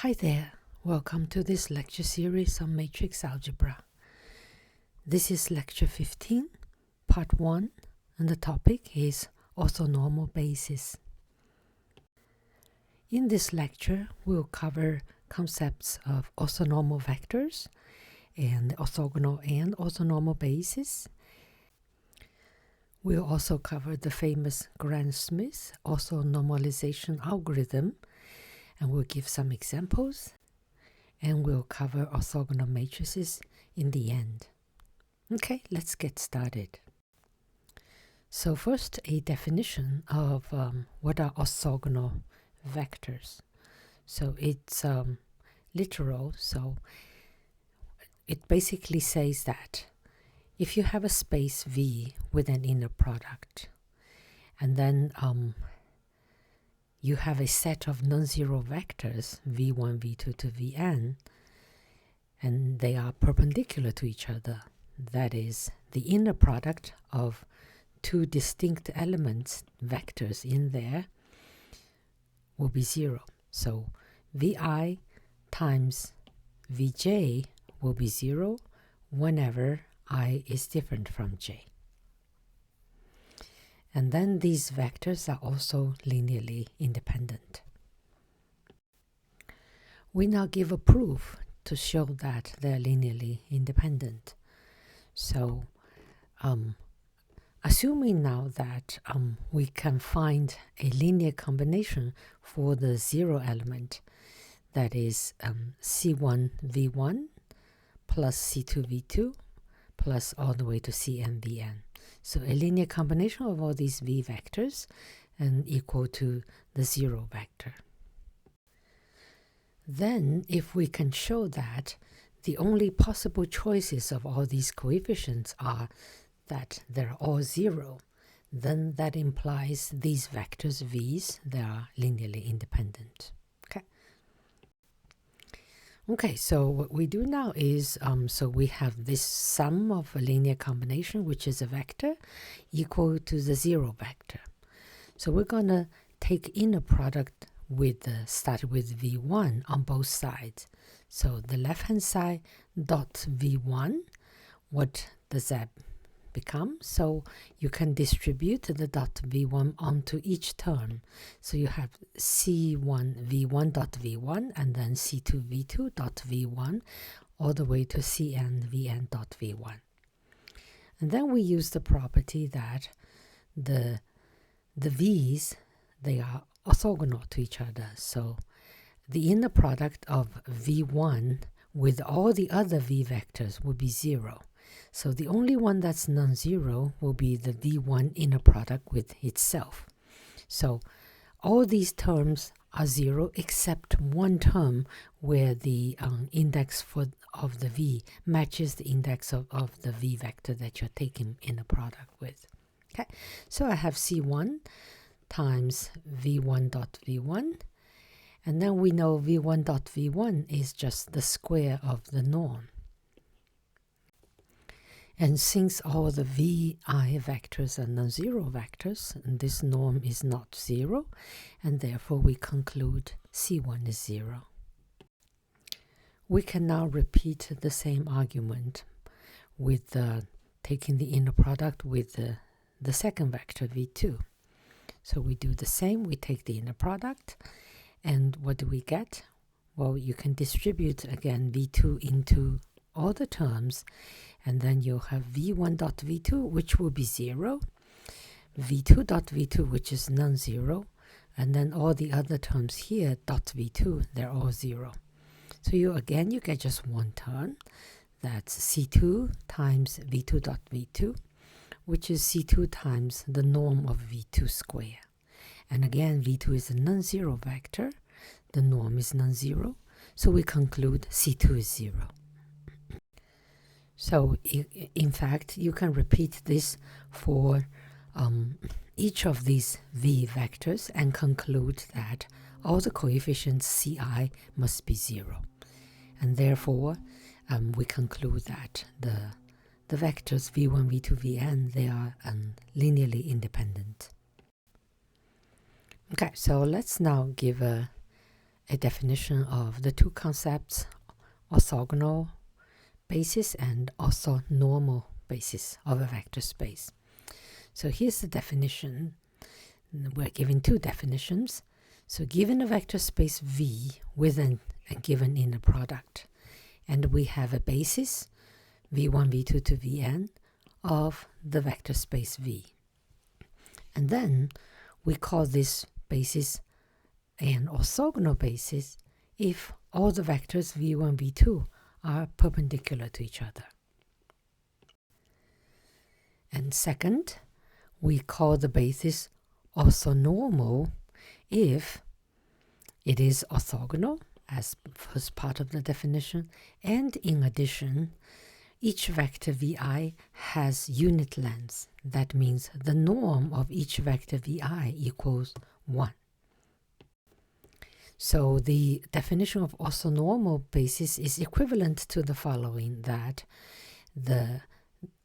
Hi there, welcome to this lecture series on matrix algebra. This is lecture 15, part 1, and the topic is orthonormal basis. In this lecture, we'll cover concepts of orthonormal vectors and orthogonal and orthonormal basis. We'll also cover the famous Gram-Schmidt orthonormalization algorithm, and we'll give some examples, and we'll cover orthogonal matrices in the end. Okay, let's get started. So first, a definition of what are orthogonal vectors. So it's literal, so it basically says that if you have a space V with an inner product, and then you have a set of non-zero vectors, v1, v2 to vn, and they are perpendicular to each other. That is, the inner product of two distinct elements, vectors in there, will be 0. So vi times vj will be 0 whenever I is different from j. And then these vectors are also linearly independent. We now give a proof to show that they're linearly independent. So assuming now that we can find a linear combination for the 0 element, that is c1 v1 plus c2 v2 plus all the way to cn vn. So a linear combination of all these v vectors and equal to the 0 vector. Then if we can show that the only possible choices of all these coefficients are that they're all 0, then that implies these vectors v's, they are linearly independent. Okay, so what we do now is, so we have this sum of a linear combination, which is a vector, equal to the 0 vector. So we're going to take inner product with start with v1 on both sides. So the left-hand side dot v1, what does that become? So you can distribute the dot v1 onto each term. So you have c1 v1 dot v1 and then c2 v2 dot v1 all the way to cn vn dot v1. And then we use the property that the v's, they are orthogonal to each other. So the inner product of v1 with all the other v vectors will be 0. So the only one that's non-zero will be the v1 inner product with itself. So all these terms are 0 except one term where the index of the v matches the index of the v vector that you're taking inner product with. Okay, so I have c1 times v1 dot v1, and then we know v1 dot v1 is just the square of the norm. And since all the vi vectors are non-zero vectors, and this norm is not 0, and therefore we conclude c1 is 0. We can now repeat the same argument with taking the inner product with the second vector v2. So we do the same, we take the inner product, and what do we get? Well, you can distribute again v2 into all the terms, and then you'll have v1 dot v2, which will be 0, v2 dot v2, which is non-zero, and then all the other terms here, dot v2, they're all 0. So you get just one term, that's c2 times v2 dot v2, which is c2 times the norm of v2 square. And again, v2 is a non-zero vector, the norm is non-zero, so we conclude c2 is 0. So in fact, you can repeat this for each of these v vectors and conclude that all the coefficients ci must be 0. And therefore, we conclude that the vectors v1, v2, vn, they are linearly independent. Okay, so let's now give a a definition of the two concepts, orthogonal basis and orthonormal basis of a vector space. So here's the definition. We're given two definitions. So given a vector space V with a given inner product, and we have a basis V1, V2 to Vn of the vector space V. And then we call this basis an orthogonal basis if all the vectors V1, V2 are perpendicular to each other. And second, we call the basis orthonormal if it is orthogonal as first part of the definition, and in addition, each vector Vi has unit length. That means the norm of each vector Vi equals 1. So the definition of orthonormal basis is equivalent to the following, that the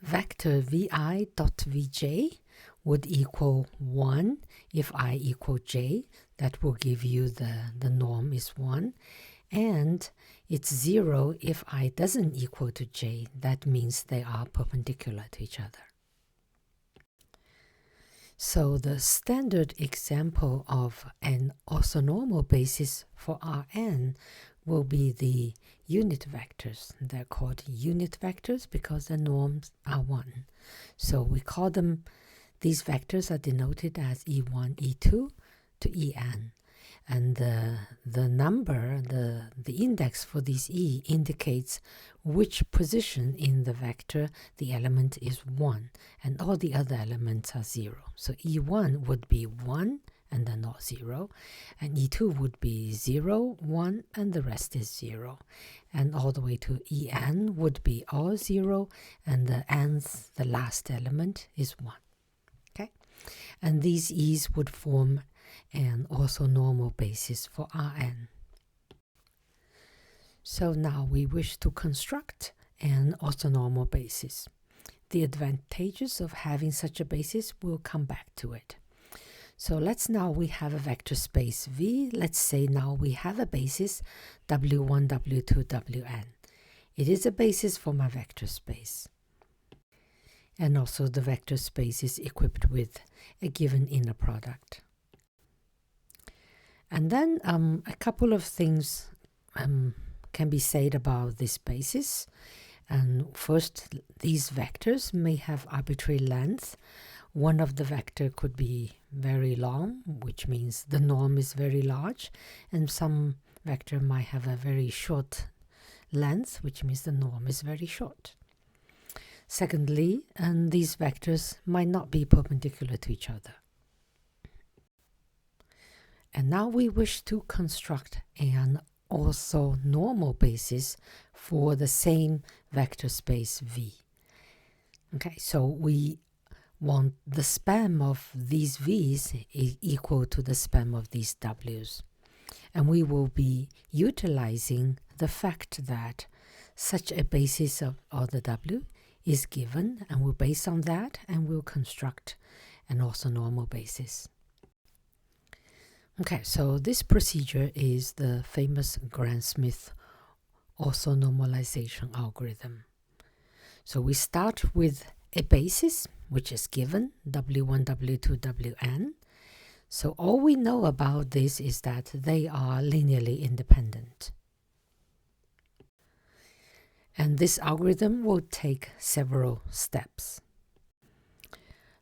vector Vi dot Vj would equal 1 if I equal j. That will give you the norm is 1. And it's 0 if I doesn't equal to j. That means they are perpendicular to each other. So the standard example of an orthonormal basis for Rn will be the unit vectors. They're called unit vectors because the norms are 1. So we call them, these vectors are denoted as E1, E2 to En. And the number, the index for this E indicates which position in the vector the element is 1, and all the other elements are 0. So E1 would be 1 and then not 0, and E2 would be 0, 1, and the rest is 0. And all the way to En would be all 0, and the nth, the last element, is 1. Okay? And these E's would form an orthonormal basis for Rn. So now we wish to construct an orthonormal basis. The advantages of having such a basis, we'll come back to it. So we have a vector space V. Let's say now we have a basis W1, W2, Wn. It is a basis for my vector space. And also the vector space is equipped with a given inner product. And then a couple of things can be said about this basis. And first, these vectors may have arbitrary length. One of the vector could be very long, which means the norm is very large, and some vector might have a very short length, which means the norm is very short. Secondly, these vectors might not be perpendicular to each other. And now we wish to construct an orthonormal basis for the same vector space V. Okay, so we want the span of these V's is equal to the span of these W's. And we will be utilizing the fact that such a basis of order W is given, and we'll base on that and we'll construct an orthonormal basis. Okay, so this procedure is the famous Gram-Schmidt orthonormalization algorithm. So we start with a basis which is given, W1, W2, Wn. So all we know about this is that they are linearly independent. And this algorithm will take several steps.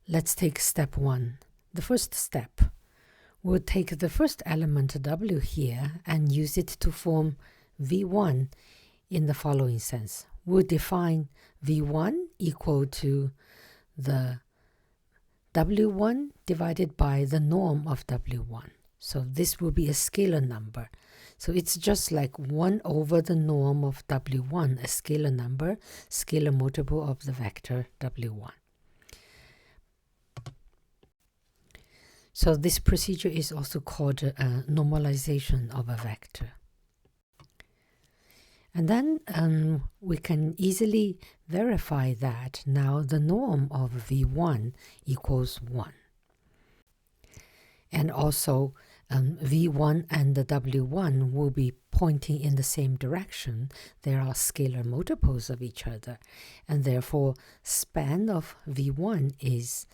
Let's take step 1. The first step. We'll take the first element W here and use it to form V1 in the following sense. We'll define V1 equal to the W1 divided by the norm of W1. So this will be a scalar number. So it's just like 1 over the norm of W1, a scalar number, scalar multiple of the vector W1. So this procedure is also called a normalization of a vector. And then we can easily verify that now the norm of V1 equals 1. And also V1 and the W1 will be pointing in the same direction. They are scalar multiples of each other, and therefore span of V1 is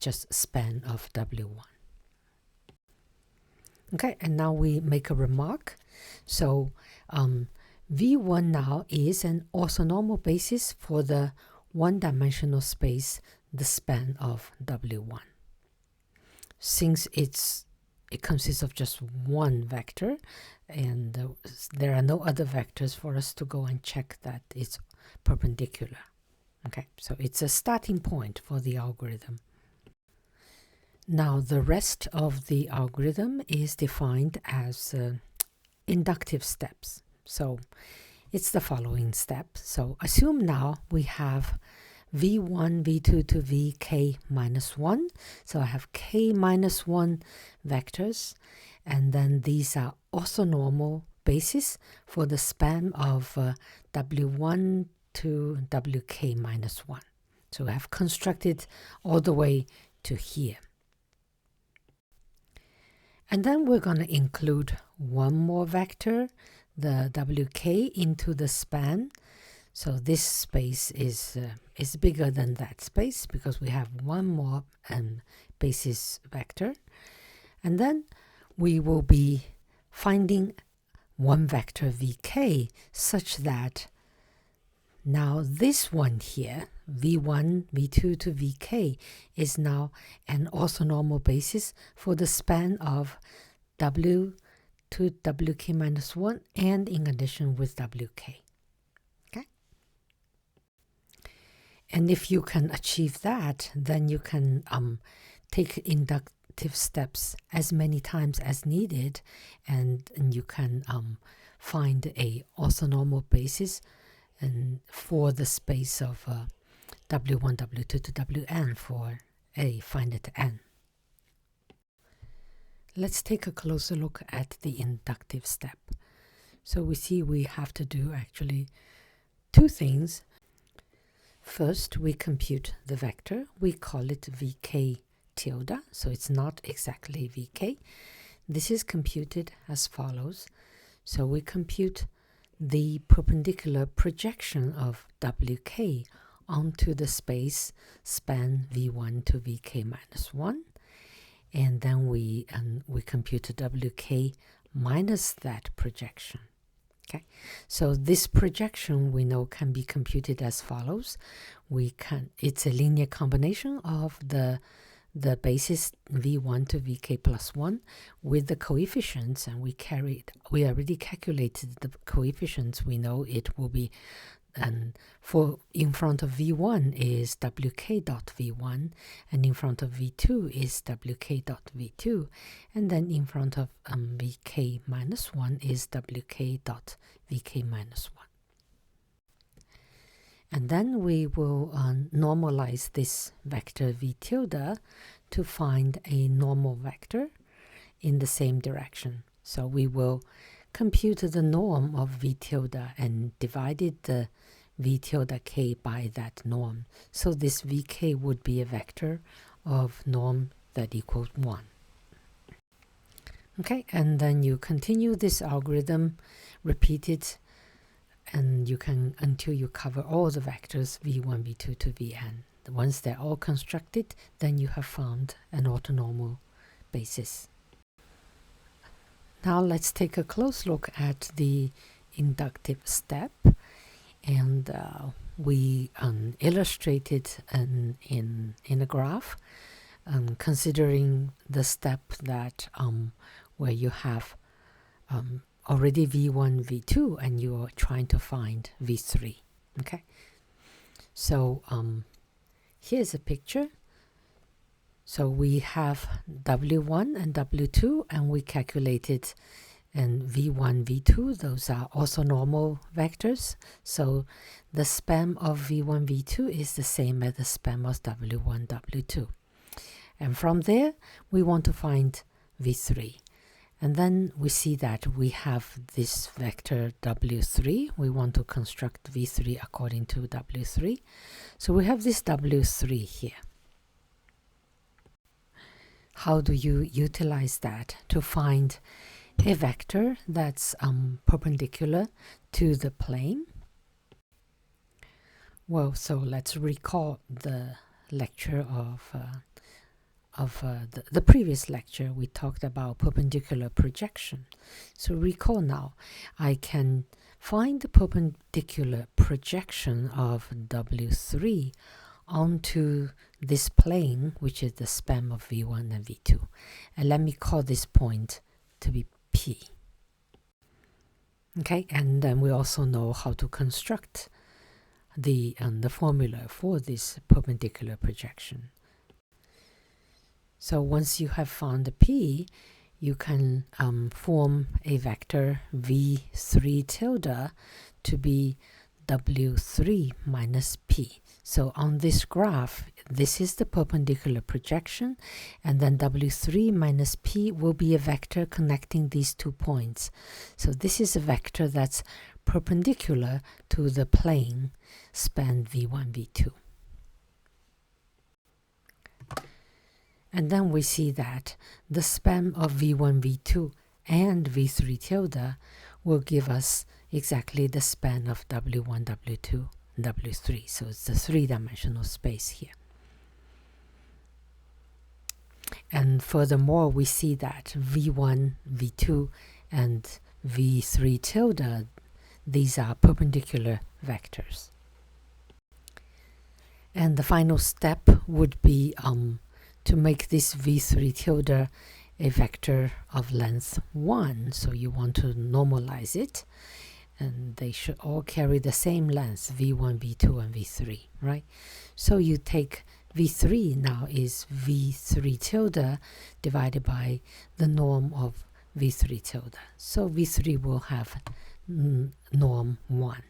just span of W1. Okay, and now we make a remark. So V1 now is an orthonormal basis for the one-dimensional space, the span of W1. Since it consists of just one vector, and there are no other vectors for us to go and check that it's perpendicular. Okay, so it's a starting point for the algorithm. Now the rest of the algorithm is defined as inductive steps. So it's the following step. So assume now we have V1, V2 to Vk minus 1. So I have k minus 1 vectors, and then these are orthonormal basis for the span of W1 to Wk minus 1. So I have constructed all the way to here. And then we're going to include one more vector, the Wk, into the span. So this space is bigger than that space because we have one more basis vector. And then we will be finding one vector Vk such that now this one here, V1, V2 to Vk, is now an orthonormal basis for the span of W to Wk minus 1 and in addition with Wk. Okay? And if you can achieve that, then you can take inductive steps as many times as needed, and you can find a orthonormal basis and for the space of W1, W2 to Wn for a finite n. Let's take a closer look at the inductive step. So we see we have to do actually two things. First, we compute the vector. We call it Vk tilde, so it's not exactly Vk. This is computed as follows. So we compute the perpendicular projection of Wk onto the space span V1 to Vk minus 1, and then we compute Wk minus that projection. Okay, so this projection we know can be computed as follows. It's a linear combination of the basis V1 to Vk plus 1 with the coefficients, and we already calculated the coefficients. We know it will be, for in front of V1 is Wk dot V1, and in front of V2 is Wk dot V2, and then in front of Vk minus 1 is Wk dot Vk minus 1. And then we will normalize this vector V tilde to find a normal vector in the same direction. So we will compute the norm of V tilde and divided the V tilde k by that norm. So this Vk would be a vector of norm that equals 1. Okay, and then you continue this algorithm, repeat it, and you can until you cover all the vectors V1, V2 to Vn. Once they're all constructed, then you have found an orthonormal basis. Now let's take a close look at the inductive step, and we illustrated in a graph, considering the step that where you have already V1, V2, and you are trying to find V3. Okay, so here's a picture. So we have W1 and W2, and we calculated and V1, V2, those are orthonormal vectors. So the span of V1, V2 is the same as the span of W1, W2. And from there, we want to find V3. And then we see that we have this vector W3. We want to construct V3 according to W3. So we have this W3 here. how do you utilize that to find a vector that's perpendicular to the plane? Well, so let's recall the lecture of the previous lecture. We talked about perpendicular projection. So recall now, I can find the perpendicular projection of W3 onto this plane, which is the span of V1 and V2. And let me call this point to be P. Okay, and then we also know how to construct the formula for this perpendicular projection. So once you have found the P, you can form a vector V3 tilde to be W3 minus P. So on this graph, this is the perpendicular projection, and then W3 minus P will be a vector connecting these 2 points. So this is a vector that's perpendicular to the plane span V1, V2. And then we see that the span of V1, V2 and V3 tilde will give us exactly the span of W1, W2, W3. So it's the 3-dimensional space here. And furthermore, we see that V1, V2, and V3 tilde, these are perpendicular vectors. And the final step would be to make this V3 tilde a vector of length 1. So you want to normalize it, and they should all carry the same length, V1, V2, and V3, right? So you take V3 now is V3 tilde divided by the norm of V3 tilde. So V3 will have norm 1.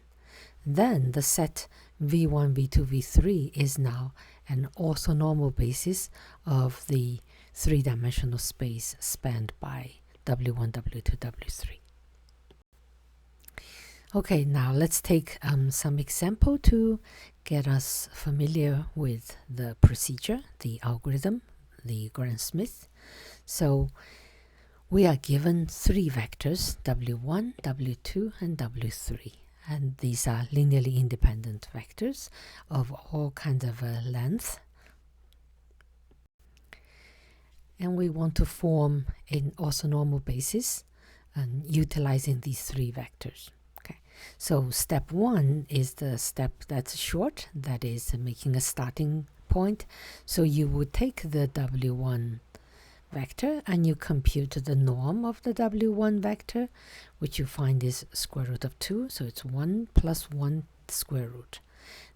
Then the set V1, V2, V3 is now an orthonormal basis of the 3-dimensional space spanned by W1, W2, W3. Okay, now let's take some example to get us familiar with the procedure, the algorithm, the Gram-Schmidt. So we are given 3 vectors, W1, W2, and W3. And these are linearly independent vectors of all kinds of length. And we want to form an orthonormal basis and utilizing these 3 vectors. Okay, so step 1 is the step that's short, that is making a starting point. So you would take the W1 vector and you compute the norm of the W1 vector, which you find is square root of 2. So it's 1 plus 1 square root.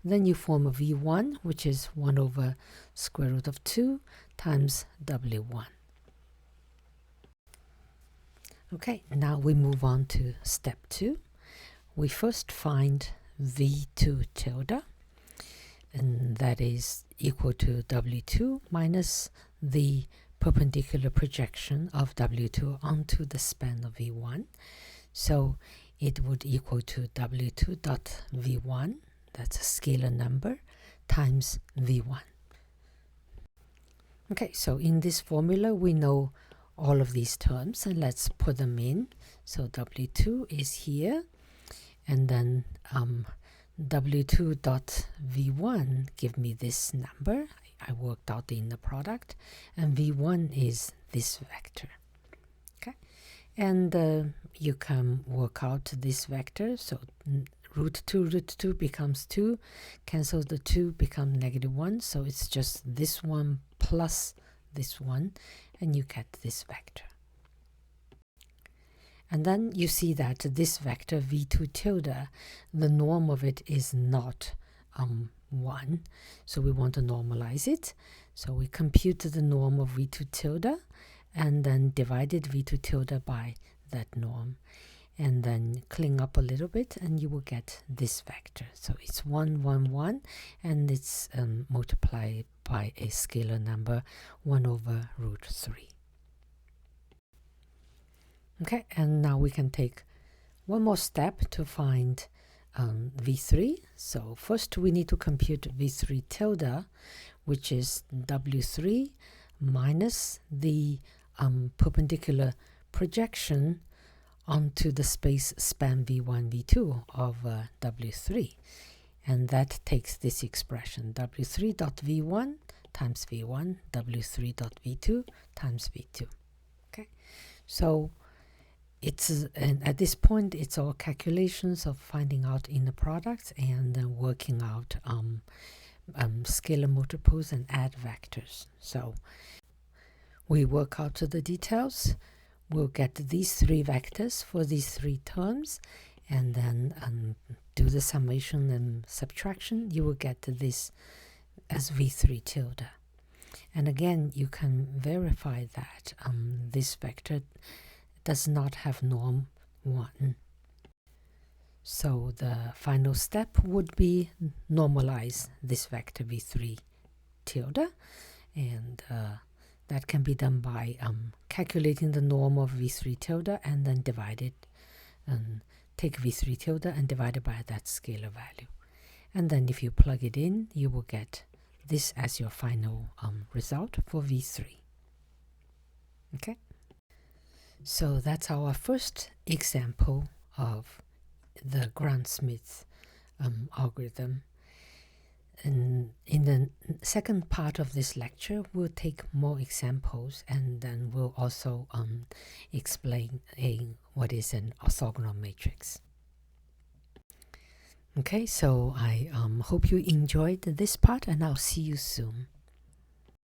Then you form a V1, which is 1 over square root of 2 times W1. Okay, now we move on to step 2. We first find V2 tilde, and that is equal to W2 minus the perpendicular projection of W2 onto the span of V1. So it would equal to W2 dot V1, that's a scalar number, times V1. Okay, so in this formula we know all of these terms, and let's put them in. So W2 is here, and then W2 dot V1 give me this number. I worked out the inner product, and V1 is this vector. Okay, and you can work out this vector. So root 2 becomes 2, cancel the 2, become -1. So it's just this one plus this one, and you get this vector. And then you see that this vector V2 tilde, the norm of it is not 1. So we want to normalize it. So we compute the norm of V2 tilde and then divided V2 tilde by that norm. And then clean up a little bit and you will get this vector. So it's 1, 1, 1, and it's multiplied by a scalar number 1 over root 3. Okay, and now we can take one more step to find V3. So first we need to compute V3 tilde, which is W3 minus the perpendicular projection onto the space span v1, v2 of W3. And that takes this expression, W3 dot v1 times v1, W3 dot v2 times v2. Okay, so and at this point it's all calculations of finding out inner products and then working out scalar multiples and add vectors. So we work out to the details. We'll get these three vectors for these three terms, and then do the summation and subtraction. You will get this as v3 tilde. And again, you can verify that this vector does not have norm 1. So the final step would be normalize this vector v3 tilde, and that can be done by calculating the norm of v3 tilde and then divide it, and take v3 tilde and divide it by that scalar value. And then if you plug it in, you will get this as your final result for v3. Okay? So that's our first example of the Gram-Schmidt algorithm. And in the second part of this lecture, we'll take more examples, and then we'll also explain what is an orthogonal matrix. Okay, so I hope you enjoyed this part, and I'll see you soon.